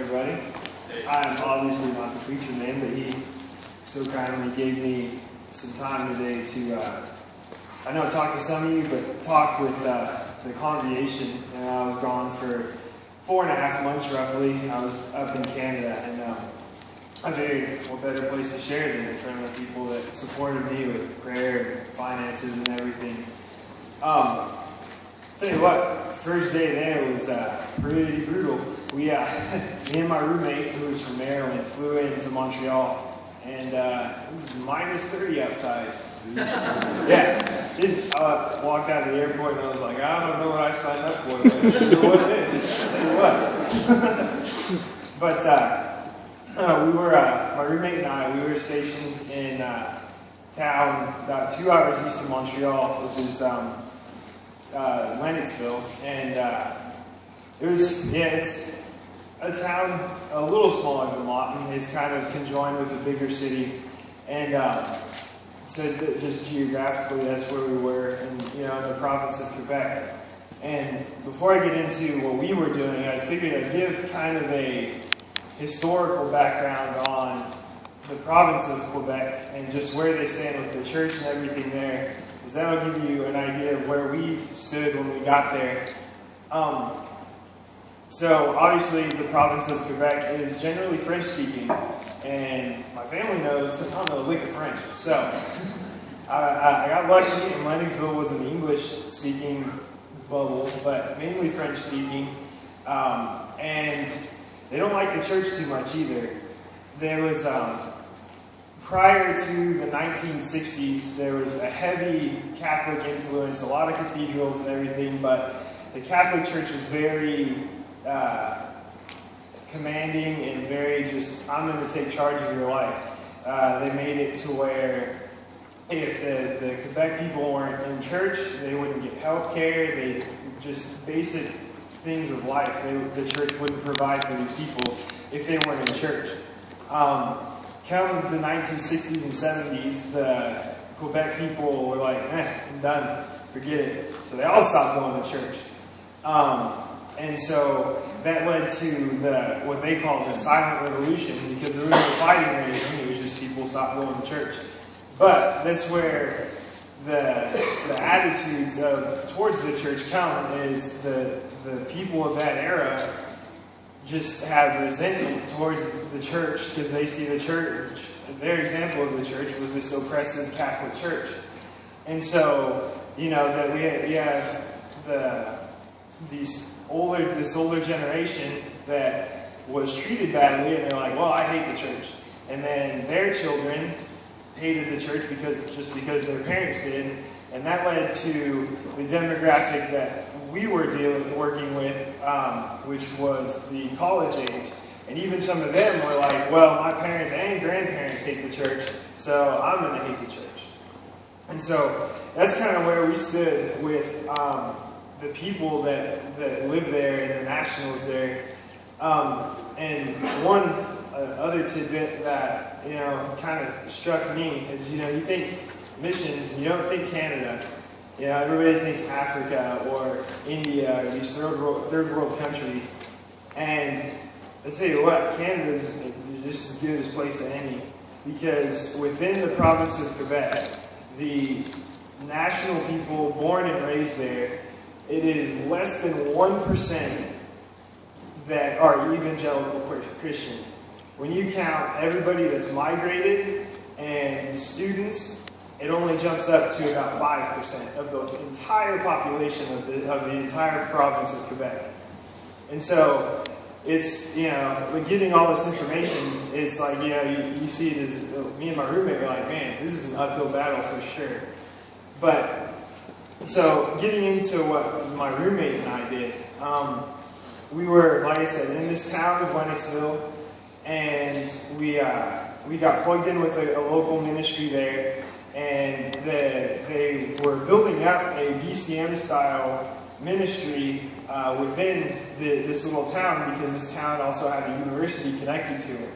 everybody. I'm obviously not the preacher man, but he so kindly gave me some time today to, I know I talked to some of you, but talk with the congregation. And I was gone for 4.5 months roughly. I was up in Canada, and I figured what better place to share than in front of the people that supported me with prayer and finances and everything. Tell you what, first day there was pretty brutal. We, me and my roommate, who was from Maryland, flew into Montreal, and it was minus 30 outside. Yeah, I walked out of the airport and I was like, I don't know what I signed up for, but I sure know what it is. I'll tell you what. But we were, my roommate and I, we were stationed in town about 2 hours east of Montreal, which is Lennoxville, and it was, it's a town a little smaller than Lawton. It's kind of conjoined with a bigger city, and so just geographically, that's where we were, in the province of Quebec. And before I get into what we were doing, I figured I'd give kind of a historical background on the province of Quebec and just where they stand with the church and everything there, because that'll give you an idea of where we stood when we got there. So obviously the province of Quebec is generally French-speaking, and my family knows I don't know a lick of French. So I got lucky, and Lennoxville was an English-speaking bubble, but mainly French-speaking, and they don't like the church too much either. There was, prior to the 1960s, there was a heavy Catholic influence, a lot of cathedrals and everything, but the Catholic Church was very commanding and very just, I'm going to take charge of your life. They made it to where if the Quebec people weren't in church, they wouldn't get health care, they just basic things of life. The church wouldn't provide for these people if they weren't in church. Come the 1960s and 70s, the Quebec people were like, I'm done, forget it. So they all stopped going to church. And so that led to what they call the silent revolution, because there wasn't fighting or anything, it was just people stopped going to church. But that's where the attitudes towards the church come, is the people of that era just have resentment towards the church because they see the church, their example of the church was this oppressive Catholic church. And so, that we have this older generation that was treated badly, and they're like, well, I hate the church. And then their children hated the church because their parents did, and that led to the demographic that we were working with, which was the college age. And even some of them were like, well, my parents and grandparents hate the church, so I'm going to hate the church. And so that's kind of where we stood with the people that live there and the nationals there. And one other tidbit that kind of struck me is, you think missions, and you don't think Canada. Everybody thinks Africa or India or these third world countries. And I'll tell you what, Canada is just as good a place as any, because within the province of Quebec, the national people born and raised there, it is less than 1% that are evangelical Christians. When you count everybody that's migrated and the students, it only jumps up to about 5% of the entire population of the entire province of Quebec. And so it's, getting all this information, it's like, you see it as, me and my roommate were like, man, this is an uphill battle for sure. But, so getting into what my roommate and I did, we were, like I said, in this town of Lennoxville, and we got plugged in with a local ministry there, and they were building up a BCM-style ministry within this little town, because this town also had a university connected to it.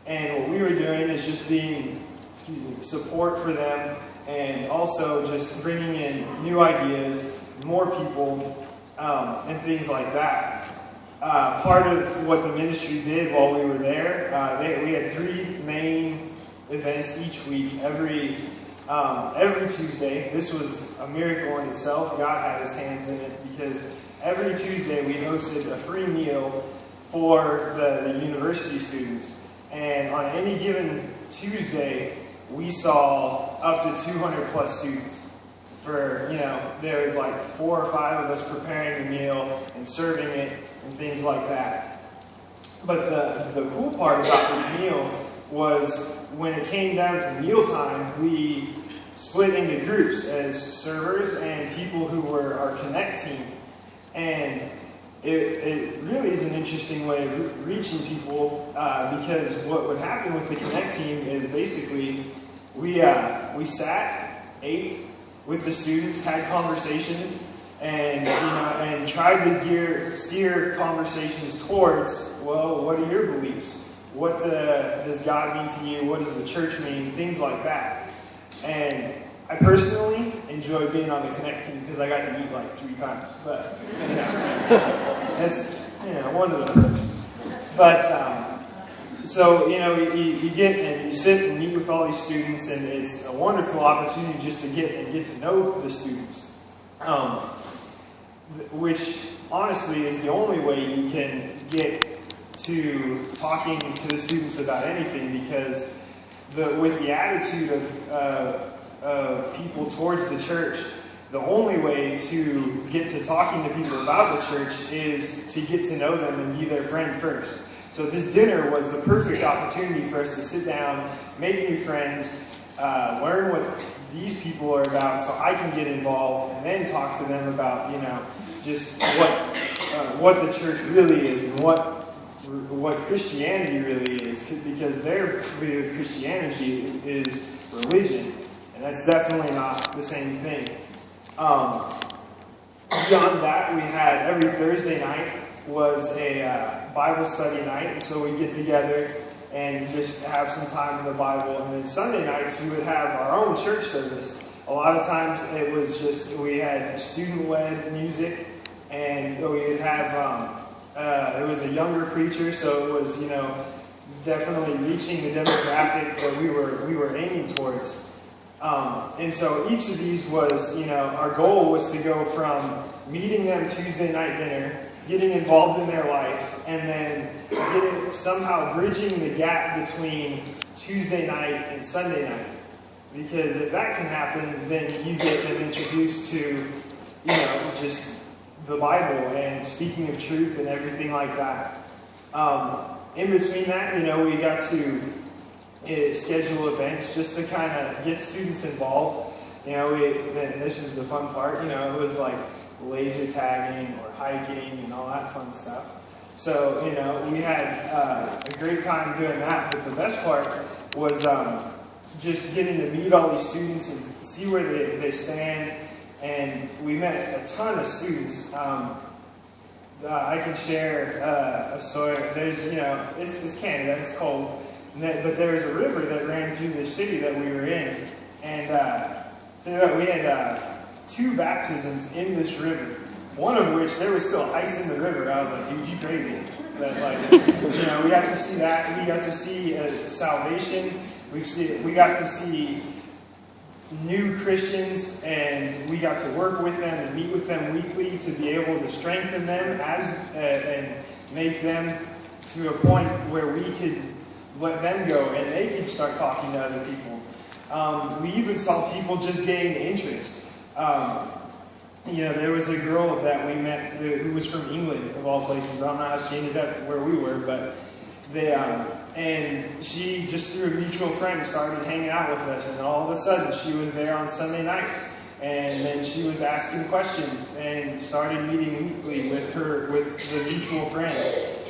And what we were doing is just being support for them, and also just bringing in new ideas, more people, and things like that. part of what the ministry did while we were there, we had 3 main events each week, every Tuesday. This was a miracle in itself. God had his hands in it, because every Tuesday we hosted a free meal for the university students. And on any given Tuesday, we saw up to 200 plus students. There was like 4 or 5 of us preparing the meal and serving it and things like that. But the cool part about this meal was when it came down to mealtime, we split into groups as servers and people who were our Connect team. And it really is an interesting way of reaching people, because what would happen with the Connect team is basically we sat, ate with the students, had conversations, and tried to steer conversations towards, well, what are your beliefs? What does God mean to you? What does the church mean? Things like that. And I personally enjoy being on the Connect team because I got to eat like 3 times. But, that's, one of the perks. But, so, you get and you sit and meet with all these students, and it's a wonderful opportunity just to get to know the students. Which, honestly, is the only way you can get to talking to the students about anything, because with the attitude of people towards the church, the only way to get to talking to people about the church is to get to know them and be their friend first. So this dinner was the perfect opportunity for us to sit down, make new friends, learn what these people are about so I can get involved, and then talk to them about, just what the church really is and what Christianity really is, because their view of Christianity is religion, and that's definitely not the same thing. Beyond that, we had every Thursday night was a Bible study night, and so we get together and just have some time in the Bible. And then Sunday nights we would have our own church service. A lot of times it was just, we had student-led music, and we would have it was a younger preacher, so it was definitely reaching the demographic that we were aiming towards. And so each of these was, our goal was to go from meeting them Tuesday night dinner, getting involved in their life, and then somehow bridging the gap between Tuesday night and Sunday night. Because if that can happen, then you get them introduced to, just the Bible and speaking of truth and everything like that. In between that, we got to schedule events just to kind of get students involved. This is the fun part, it was like laser tagging or hiking and all that fun stuff. So, we had a great time doing that, but the best part was just getting to meet all these students and see where they stand. And we met a ton of students. I can share a story. There's, it's Canada, it's cold, but there was a river that ran through the city that we were in. And we had 2 baptisms in this river. One of which, there was still ice in the river. I was like, dude, you crazy. But we got to see that. We got to see salvation. We got to see new Christians, and we got to work with them and meet with them weekly to be able to strengthen them and make them to a point where we could let them go and they could start talking to other people. We even saw people just gain interest. There was a girl that we met who was from England, of all places. I don't know how she ended up where we were, but and she, just through a mutual friend, started hanging out with us, and all of a sudden she was there on Sunday nights, and then she was asking questions and started meeting weekly with the mutual friend.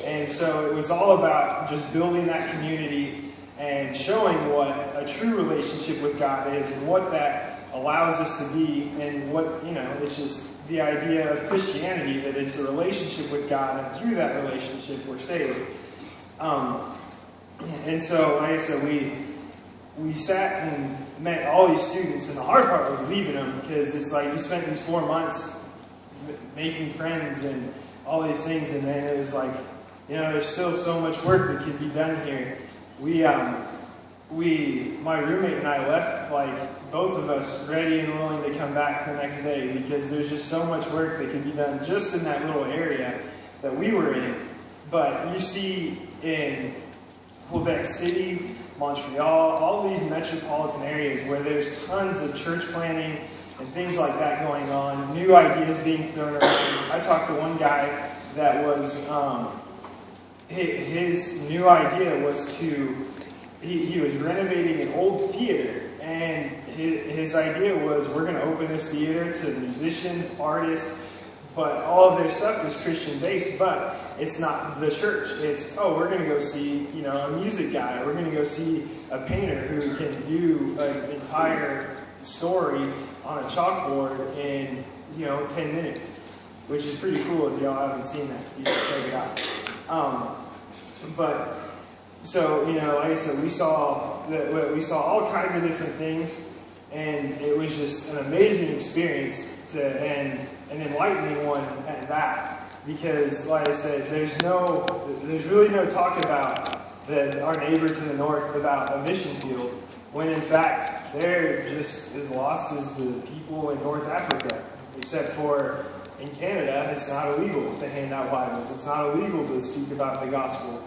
And so it was all about just building that community and showing what a true relationship with God is and what that allows us to be, and what, it's just the idea of Christianity, that it's a relationship with God, and through that relationship we're saved. And so, like I said, we sat and met all these students, and the hard part was leaving them, because it's like you spent these 4 months making friends and all these things, and then it was like, there's still so much work that could be done here. My roommate and I left, like, both of us ready and willing to come back the next day, because there's just so much work that could be done just in that little area that we were in. But you see in Quebec City, Montreal, all these metropolitan areas where there's tons of church planting and things like that going on, new ideas being thrown around. I talked to one guy that was, his new idea was he was renovating an old theater, and his idea was, we're going to open this theater to musicians, artists, but all of their stuff is Christian based, but it's not the church. It's, we're going to go see, a music guy. We're going to go see a painter who can do an entire story on a chalkboard in, 10 minutes, which is pretty cool. If y'all haven't seen that, you should check it out. So, like I said, we saw all kinds of different things, and it was just an amazing experience and an enlightening one at that. Because, like I said, there's really no talk about our neighbor to the north about a mission field, when in fact they're just as lost as the people in North Africa, except for in Canada, it's not illegal to hand out Bibles. It's not illegal to speak about the gospel.